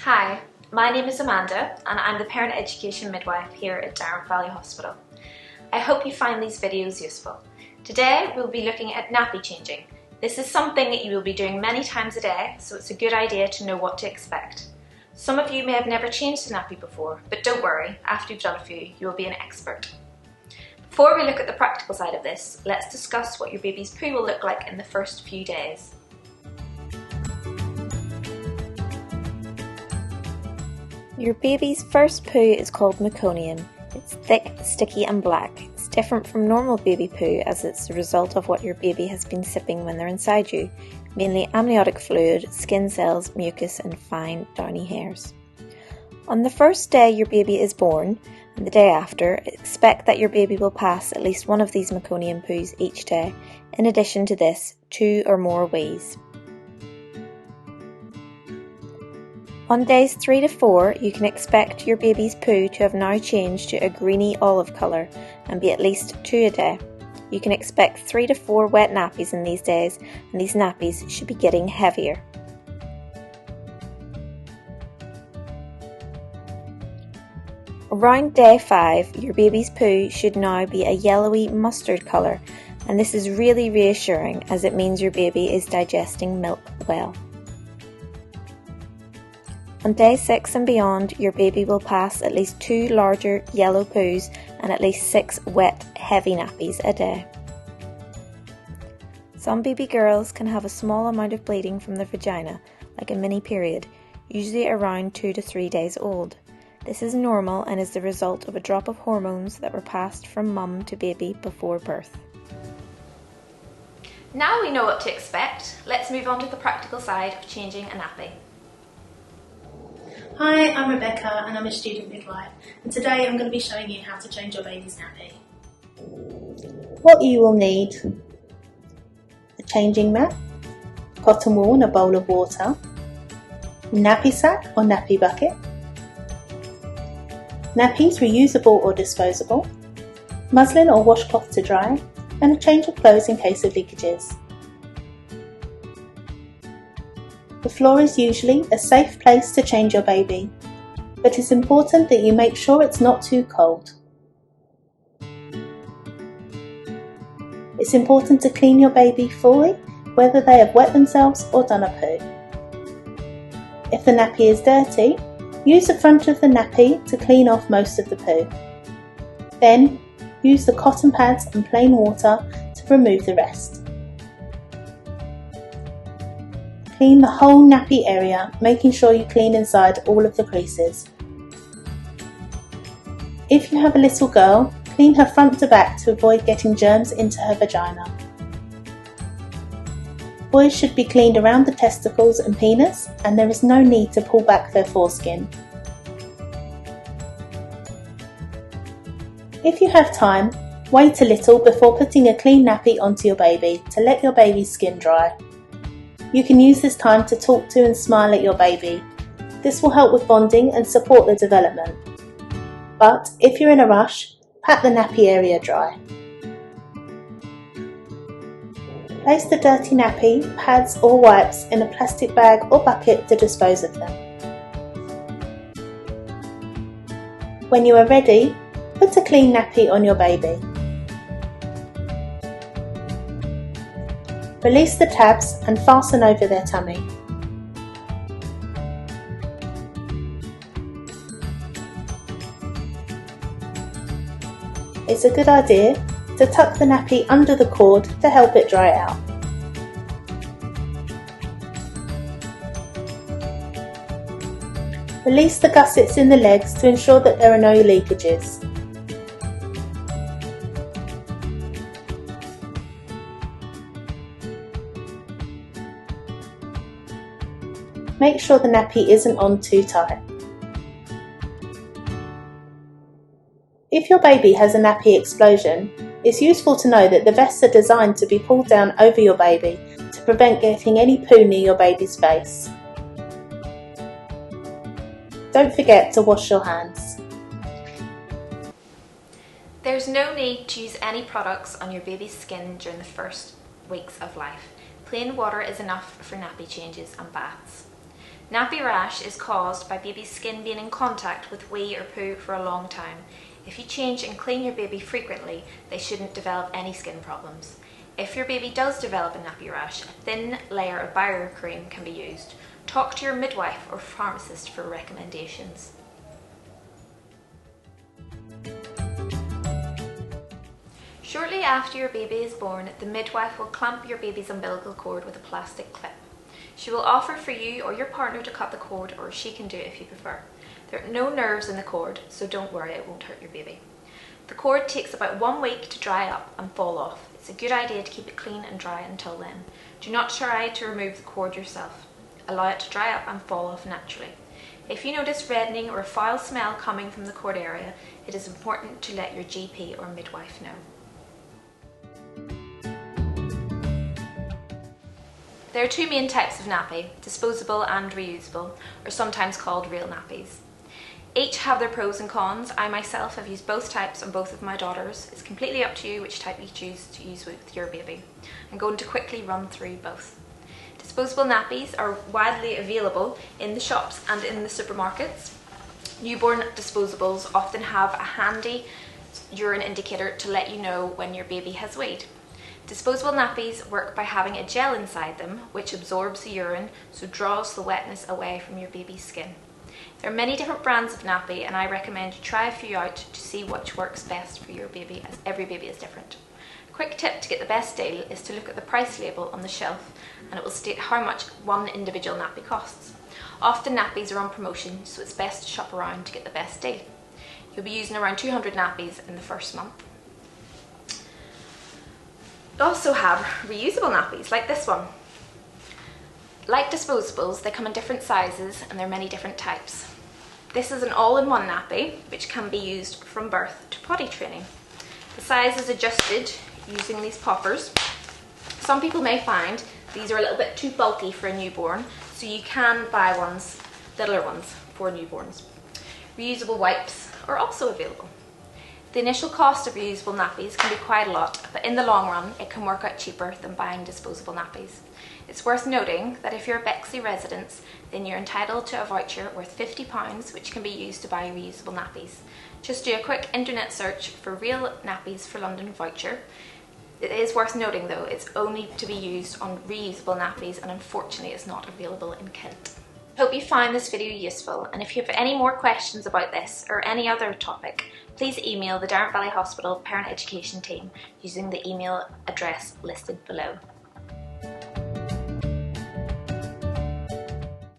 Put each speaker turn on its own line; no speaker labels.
Hi, my name is Amanda and I'm the Parent Education Midwife here at Darren Valley Hospital. I hope you find these videos useful. Today we'll be looking at nappy changing. This is something that you will be doing many times a day, so it's a good idea to know what to expect. Some of you may have never changed a nappy before, but don't worry, after you've done a few, you will be an expert. Before we look at the practical side of this, let's discuss what your baby's poo will look like in the first few days.
Your baby's first poo is called meconium. It's thick, sticky and black. It's different from normal baby poo as it's the result of what your baby has been sipping when they're inside you, mainly amniotic fluid, skin cells, mucus and fine downy hairs. On the first day your baby is born and the day after, expect that your baby will pass at least one of these meconium poos each day. In addition to this, 2 or more wees. On days 3 to 4, you can expect your baby's poo to have now changed to a greeny olive colour and be at least 2 a day. You can expect 3 to 4 wet nappies in these days, and these nappies should be getting heavier. Around day 5, your baby's poo should now be a yellowy mustard colour, and this is really reassuring as it means your baby is digesting milk well. On day 6 and beyond, your baby will pass at least 2 larger yellow poos and at least 6 wet, heavy nappies a day. Some baby girls can have a small amount of bleeding from their vagina, like a mini period, usually around 2 to 3 days old. This is normal and is the result of a drop of hormones that were passed from mum to baby before birth.
Now we know what to expect, let's move on to the practical side of changing a nappy.
Hi, I'm Rebecca and I'm a student midwife, and today I'm going to be showing you how to change your baby's nappy. What you will need: a changing mat, cotton wool and a bowl of water, nappy sack or nappy bucket, nappies reusable or disposable, muslin or washcloth to dry, and a change of clothes in case of leakages. The floor is usually a safe place to change your baby, but it's important that you make sure it's not too cold. It's important to clean your baby fully, whether they have wet themselves or done a poo. If the nappy is dirty, use the front of the nappy to clean off most of the poo. Then, use the cotton pads and plain water to remove the rest. Clean the whole nappy area, making sure you clean inside all of the creases. If you have a little girl, clean her front to back to avoid getting germs into her vagina. Boys should be cleaned around the testicles and penis, and there is no need to pull back their foreskin. If you have time, wait a little before putting a clean nappy onto your baby to let your baby's skin dry. You can use this time to talk to and smile at your baby. This will help with bonding and support the development. But if you're in a rush, pat the nappy area dry. Place the dirty nappy, pads or wipes in a plastic bag or bucket to dispose of them. When you are ready, put a clean nappy on your baby. Release the tabs and fasten over their tummy. It's a good idea to tuck the nappy under the cord to help it dry out. Release the gussets in the legs to ensure that there are no leakages. Make sure the nappy isn't on too tight. If your baby has a nappy explosion, it's useful to know that the vests are designed to be pulled down over your baby to prevent getting any poo near your baby's face. Don't forget to wash your hands.
There's no need to use any products on your baby's skin during the first weeks of life. Plain water is enough for nappy changes and baths. Nappy rash is caused by baby's skin being in contact with wee or poo for a long time. If you change and clean your baby frequently, they shouldn't develop any skin problems. If your baby does develop a nappy rash, a thin layer of barrier cream can be used. Talk to your midwife or pharmacist for recommendations. Shortly after your baby is born, the midwife will clamp your baby's umbilical cord with a plastic clip. She will offer for you or your partner to cut the cord, or she can do it if you prefer. There are no nerves in the cord, so don't worry, it won't hurt your baby. The cord takes about 1 week to dry up and fall off. It's a good idea to keep it clean and dry until then. Do not try to remove the cord yourself. Allow it to dry up and fall off naturally. If you notice reddening or a foul smell coming from the cord area, it is important to let your GP or midwife know. There are two main types of nappy, disposable and reusable, or sometimes called real nappies. Each have their pros and cons. I myself have used both types on both of my daughters. It's completely up to you which type you choose to use with your baby. I'm going to quickly run through both. Disposable nappies are widely available in the shops and in the supermarkets. Newborn disposables often have a handy urine indicator to let you know when your baby has weed. Disposable nappies work by having a gel inside them which absorbs the urine, so draws the wetness away from your baby's skin. There are many different brands of nappy, and I recommend you try a few out to see which works best for your baby, as every baby is different. A quick tip to get the best deal is to look at the price label on the shelf, and it will state how much one individual nappy costs. Often nappies are on promotion, so it's best to shop around to get the best deal. You'll be using around 200 nappies in the first month. We also have reusable nappies like this one. Like disposables, they come in different sizes and there are many different types. This is an all-in-one nappy which can be used from birth to potty training. The size is adjusted using these poppers. Some people may find these are a little bit too bulky for a newborn, so you can buy littler ones for newborns. Reusable wipes are also available. The initial cost of reusable nappies can be quite a lot, but in the long run it can work out cheaper than buying disposable nappies. It's worth noting that if you're a Bexley resident, then you're entitled to a voucher worth £50 which can be used to buy reusable nappies. Just do a quick internet search for real nappies for London voucher. It is worth noting though, it's only to be used on reusable nappies and unfortunately it's not available in Kent. Hope you found this video useful, and if you have any more questions about this or any other topic, please email the Derwent Valley Hospital Parent Education team using the email address listed below.